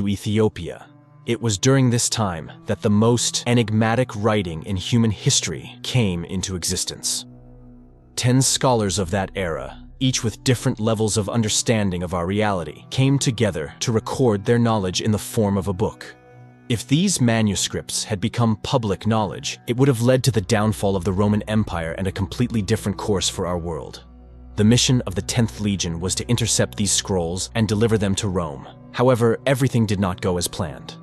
to Ethiopia. It was during this time that the most enigmatic writing in human history came into existence. 10 scholars of that era, each with different levels of understanding of our reality, came together to record their knowledge in the form of a book. If these manuscripts had become public knowledge, it would have led to the downfall of the Roman Empire and a completely different course for our world. The mission of the 10th Legion was to intercept these scrolls and deliver them to Rome. However, everything did not go as planned.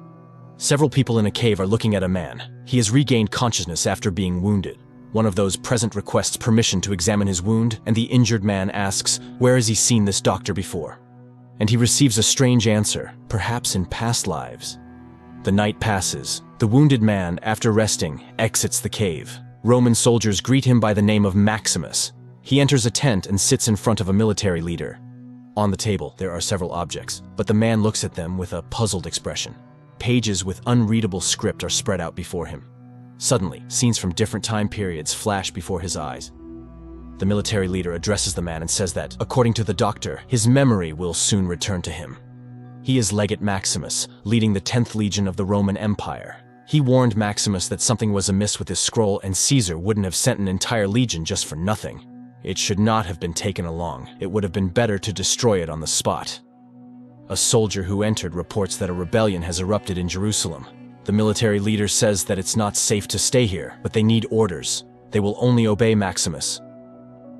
Several people in a cave are looking at a man. He has regained consciousness after being wounded. One of those present requests permission to examine his wound, and the injured man asks, where has he seen this doctor before? And he receives a strange answer, perhaps in past lives. The night passes. The wounded man, after resting, exits the cave. Roman soldiers greet him by the name of Maximus. He enters a tent and sits in front of a military leader. On the table, there are several objects, but the man looks at them with a puzzled expression. Pages with unreadable script are spread out before him. Suddenly, scenes from different time periods flash before his eyes. The military leader addresses the man and says that, according to the doctor, his memory will soon return to him. He is Legate Maximus, leading the 10th Legion of the Roman Empire. He warned Maximus that something was amiss with his scroll and Caesar wouldn't have sent an entire legion just for nothing. It should not have been taken along. It would have been better to destroy it on the spot. A soldier who entered reports that a rebellion has erupted in Jerusalem. The military leader says that it's not safe to stay here, but they need orders. They will only obey Maximus.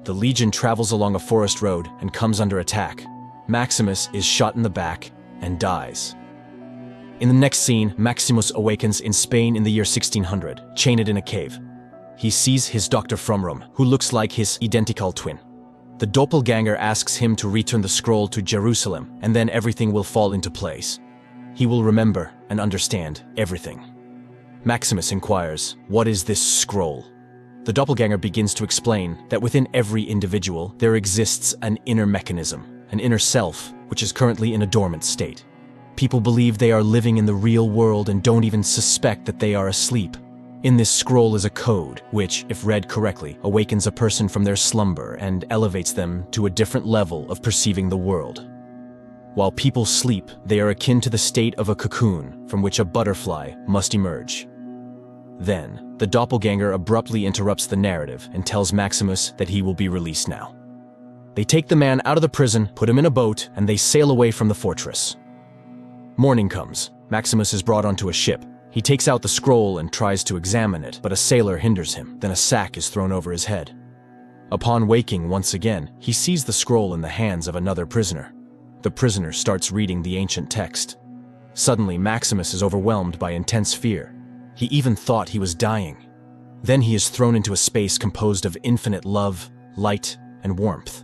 The legion travels along a forest road and comes under attack. Maximus is shot in the back and dies. In the next scene, Maximus awakens in Spain in the year 1600, chained in a cave. He sees his doctor from Rome, who looks like his identical twin. The doppelganger asks him to return the scroll to Jerusalem, and then everything will fall into place. He will remember and understand everything. Maximus inquires, what is this scroll? The doppelganger begins to explain that within every individual there exists an inner mechanism, an inner self, which is currently in a dormant state. People believe they are living in the real world and don't even suspect that they are asleep. In this scroll is a code, which, if read correctly, awakens a person from their slumber and elevates them to a different level of perceiving the world. While people sleep, they are akin to the state of a cocoon from which a butterfly must emerge. Then, the doppelganger abruptly interrupts the narrative and tells Maximus that he will be released now. They take the man out of the prison, put him in a boat, and they sail away from the fortress. Morning comes. Maximus is brought onto a ship. He takes out the scroll and tries to examine it, but a sailor hinders him. Then a sack is thrown over his head. Upon waking once again, he sees the scroll in the hands of another prisoner. The prisoner starts reading the ancient text. Suddenly, Maximus is overwhelmed by intense fear. He even thought he was dying. Then he is thrown into a space composed of infinite love, light, and warmth.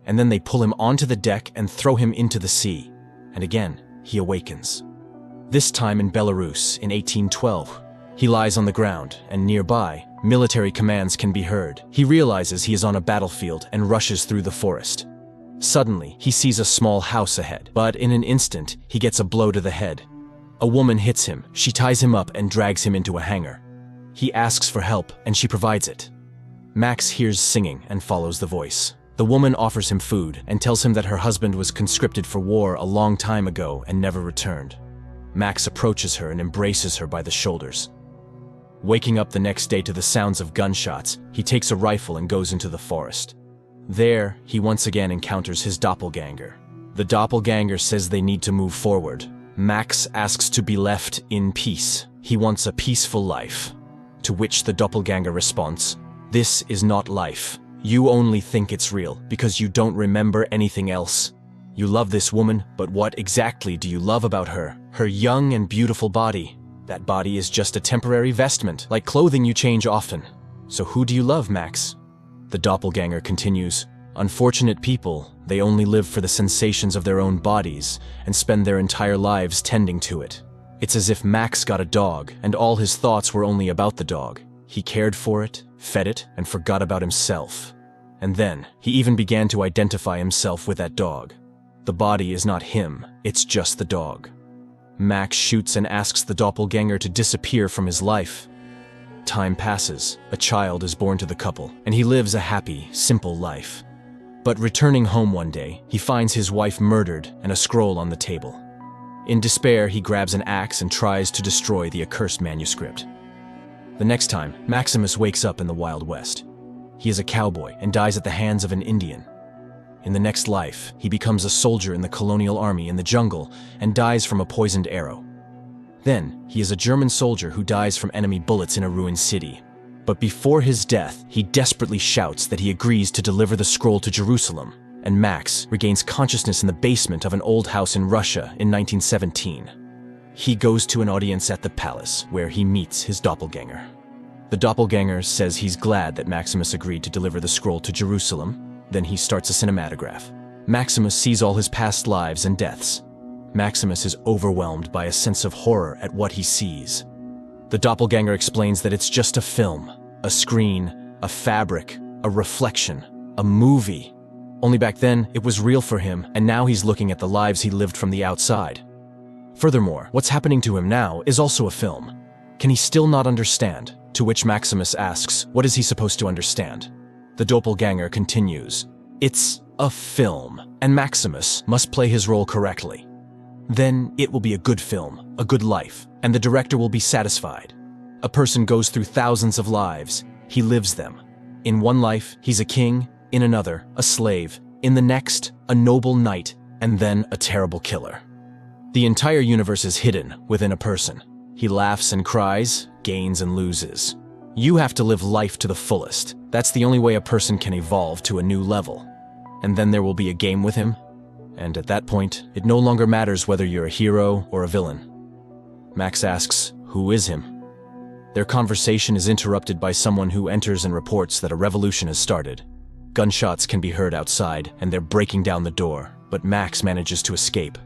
And then they pull him onto the deck and throw him into the sea. And again, he awakens. This time in Belarus in 1812. He lies on the ground, and nearby, military commands can be heard. He realizes he is on a battlefield and rushes through the forest. Suddenly, he sees a small house ahead, but in an instant, he gets a blow to the head. A woman hits him. She ties him up and drags him into a hangar. He asks for help, and she provides it. Max hears singing and follows the voice. The woman offers him food and tells him that her husband was conscripted for war a long time ago and never returned. Max approaches her and embraces her by the shoulders. Waking up the next day to the sounds of gunshots, he takes a rifle and goes into the forest. There, he once again encounters his doppelganger. The doppelganger says they need to move forward. Max asks to be left in peace. He wants a peaceful life. To which the doppelganger responds, "This is not life. You only think it's real because you don't remember anything else. You love this woman, but what exactly do you love about her? Her young and beautiful body. That body is just a temporary vestment, like clothing you change often. So who do you love, Max?" The doppelganger continues, "Unfortunate people, they only live for the sensations of their own bodies and spend their entire lives tending to it." It's as if Max got a dog, and all his thoughts were only about the dog. He cared for it, fed it, and forgot about himself. And then, he even began to identify himself with that dog. The body is not him, it's just the dog. Max shoots and asks the doppelganger to disappear from his life. Time passes, a child is born to the couple, and he lives a happy, simple life. But returning home one day, he finds his wife murdered and a scroll on the table. In despair, he grabs an axe and tries to destroy the accursed manuscript. The next time, Maximus wakes up in the Wild West. He is a cowboy and dies at the hands of an Indian. In the next life, he becomes a soldier in the colonial army in the jungle and dies from a poisoned arrow. Then, he is a German soldier who dies from enemy bullets in a ruined city. But before his death, he desperately shouts that he agrees to deliver the scroll to Jerusalem, and Max regains consciousness in the basement of an old house in Russia in 1917. He goes to an audience at the palace, where he meets his doppelganger. The doppelganger says he's glad that Maximus agreed to deliver the scroll to Jerusalem. Then he starts a cinematograph. Maximus sees all his past lives and deaths. Maximus is overwhelmed by a sense of horror at what he sees. The doppelganger explains that it's just a film, a screen, a fabric, a reflection, a movie. Only back then, it was real for him, and now he's looking at the lives he lived from the outside. Furthermore, what's happening to him now is also a film. Can he still not understand? To which Maximus asks, what is he supposed to understand? The doppelganger continues, it's a film, and Maximus must play his role correctly. Then it will be a good film, a good life, and the director will be satisfied. A person goes through thousands of lives. He lives them. In one life, he's a king, in another, a slave, in the next, a noble knight, and then a terrible killer. The entire universe is hidden within a person. He laughs and cries, gains and loses. You have to live life to the fullest. That's the only way a person can evolve to a new level. And then there will be a game with him. And at that point, it no longer matters whether you're a hero or a villain. Max asks, who is him? Their conversation is interrupted by someone who enters and reports that a revolution has started. Gunshots can be heard outside, and they're breaking down the door, but Max manages to escape.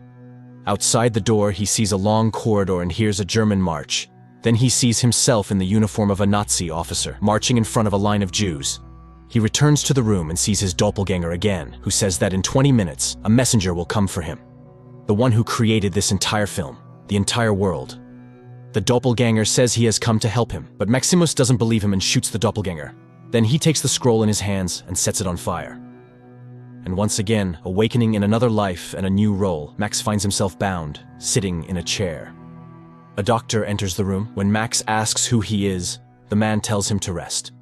Outside the door, he sees a long corridor and hears a German march. Then he sees himself in the uniform of a Nazi officer, marching in front of a line of Jews. He returns to the room and sees his doppelganger again, who says that in 20 minutes, a messenger will come for him. The one who created this entire film, the entire world. The doppelganger says he has come to help him, but Maximus doesn't believe him and shoots the doppelganger. Then he takes the scroll in his hands and sets it on fire. And once again, awakening in another life and a new role, Max finds himself bound, sitting in a chair. A doctor enters the room. When Max asks who he is, the man tells him to rest.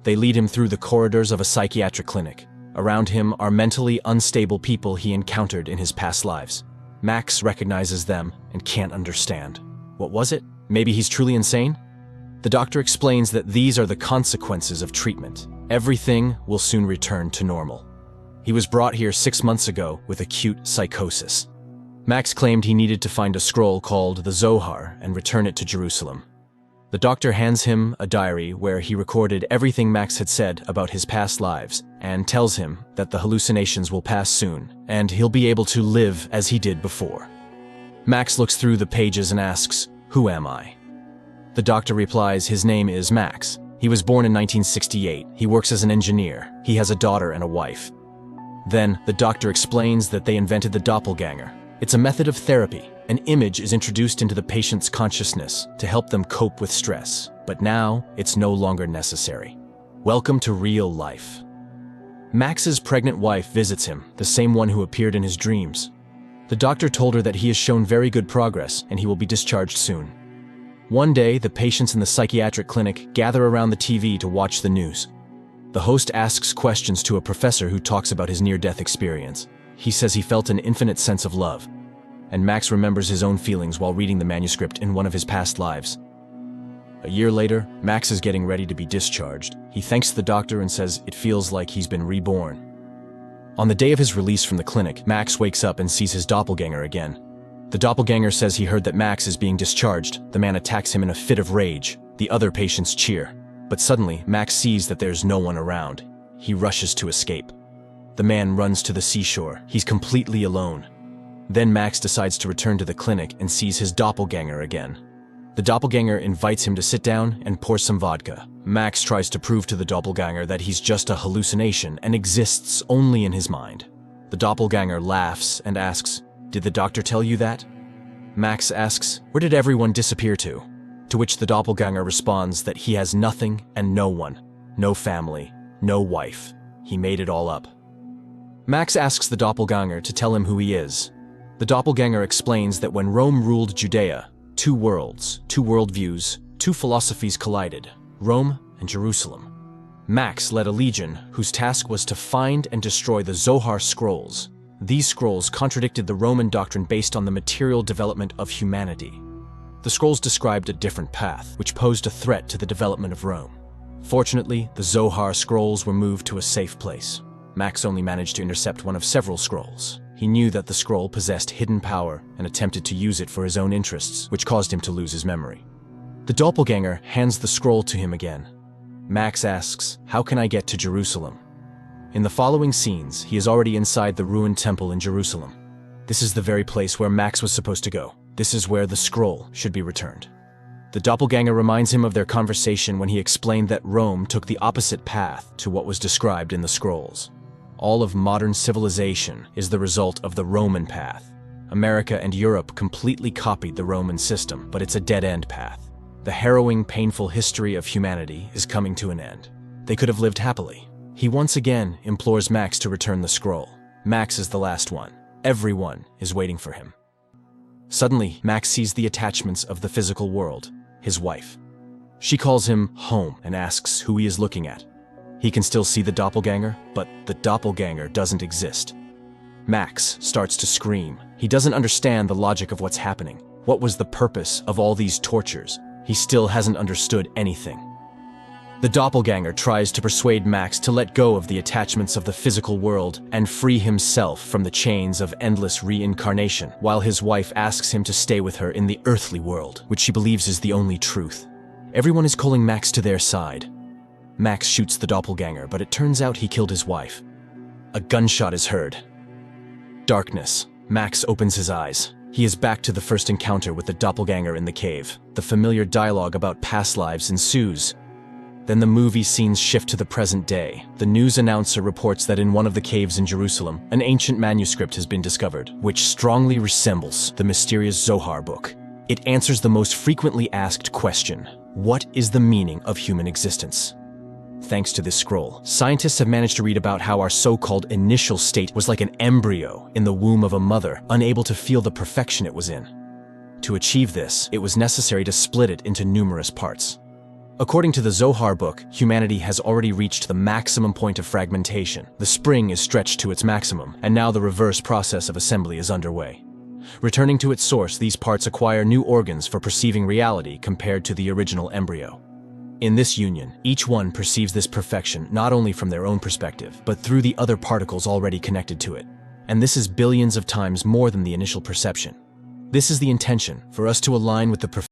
They lead him through the corridors of a psychiatric clinic. Around him are mentally unstable people he encountered in his past lives. Max recognizes them and can't understand. What was it? Maybe he's truly insane? The doctor explains that these are the consequences of treatment. Everything will soon return to normal. He was brought here 6 months ago with acute psychosis. Max claimed he needed to find a scroll called the Zohar and return it to Jerusalem. The doctor hands him a diary where he recorded everything Max had said about his past lives and tells him that the hallucinations will pass soon and he'll be able to live as he did before. Max looks through the pages and asks, "Who am I?" The doctor replies his name is Max. He was born in 1968. He works as an engineer. He has a daughter and a wife. Then, the doctor explains that they invented the doppelganger. It's a method of therapy. An image is introduced into the patient's consciousness to help them cope with stress. But now, it's no longer necessary. Welcome to real life. Max's pregnant wife visits him, the same one who appeared in his dreams. The doctor told her that he has shown very good progress and he will be discharged soon. One day, the patients in the psychiatric clinic gather around the TV to watch the news. The host asks questions to a professor who talks about his near-death experience. He says he felt an infinite sense of love, and Max remembers his own feelings while reading the manuscript in one of his past lives. A year later, Max is getting ready to be discharged. He thanks the doctor and says it feels like he's been reborn. On the day of his release from the clinic, Max wakes up and sees his doppelganger again. The doppelganger says he heard that Max is being discharged. The man attacks him in a fit of rage. The other patients cheer. But suddenly, Max sees that there's no one around. He rushes to escape. The man runs to the seashore. He's completely alone. Then Max decides to return to the clinic and sees his doppelganger again. The doppelganger invites him to sit down and pour some vodka. Max tries to prove to the doppelganger that he's just a hallucination and exists only in his mind. The doppelganger laughs and asks, "Did the doctor tell you that?" Max asks, "Where did everyone disappear to?" To which the doppelganger responds that he has nothing and no one, no family, no wife. He made it all up. Max asks the doppelganger to tell him who he is. The doppelganger explains that when Rome ruled Judea, two worlds, two worldviews, two philosophies collided: Rome and Jerusalem. Max led a legion whose task was to find and destroy the Zohar scrolls. These scrolls contradicted the Roman doctrine based on the material development of humanity. The scrolls described a different path, which posed a threat to the development of Rome. Fortunately, the Zohar scrolls were moved to a safe place. Max only managed to intercept one of several scrolls. He knew that the scroll possessed hidden power and attempted to use it for his own interests, which caused him to lose his memory. The doppelganger hands the scroll to him again. Max asks, "How can I get to Jerusalem?" In the following scenes, he is already inside the ruined temple in Jerusalem. This is the very place where Max was supposed to go. This is where the scroll should be returned. The doppelganger reminds him of their conversation when he explained that Rome took the opposite path to what was described in the scrolls. All of modern civilization is the result of the Roman path. America and Europe completely copied the Roman system, but it's a dead-end path. The harrowing, painful history of humanity is coming to an end. They could have lived happily. He once again implores Max to return the scroll. Max is the last one. Everyone is waiting for him. Suddenly, Max sees the attachments of the physical world, his wife. She calls him home and asks who he is looking at. He can still see the doppelganger, but the doppelganger doesn't exist. Max starts to scream. He doesn't understand the logic of what's happening. What was the purpose of all these tortures? He still hasn't understood anything. The doppelganger tries to persuade Max to let go of the attachments of the physical world and free himself from the chains of endless reincarnation, while his wife asks him to stay with her in the earthly world, which she believes is the only truth. Everyone is calling Max to their side. Max shoots the doppelganger, but it turns out he killed his wife. A gunshot is heard. Darkness. Max opens his eyes. He is back to the first encounter with the doppelganger in the cave. The familiar dialogue about past lives ensues. Then the movie scenes shift to the present day. The news announcer reports that in one of the caves in Jerusalem, an ancient manuscript has been discovered, which strongly resembles the mysterious Zohar book. It answers the most frequently asked question: what is the meaning of human existence? Thanks to this scroll, scientists have managed to read about how our so-called initial state was like an embryo in the womb of a mother, unable to feel the perfection it was in. To achieve this, it was necessary to split it into numerous parts. According to the Zohar book, humanity has already reached the maximum point of fragmentation. The spring is stretched to its maximum, and now the reverse process of assembly is underway. Returning to its source, these parts acquire new organs for perceiving reality compared to the original embryo. In this union, each one perceives this perfection not only from their own perspective, but through the other particles already connected to it. And this is billions of times more than the initial perception. This is the intention, for us to align with the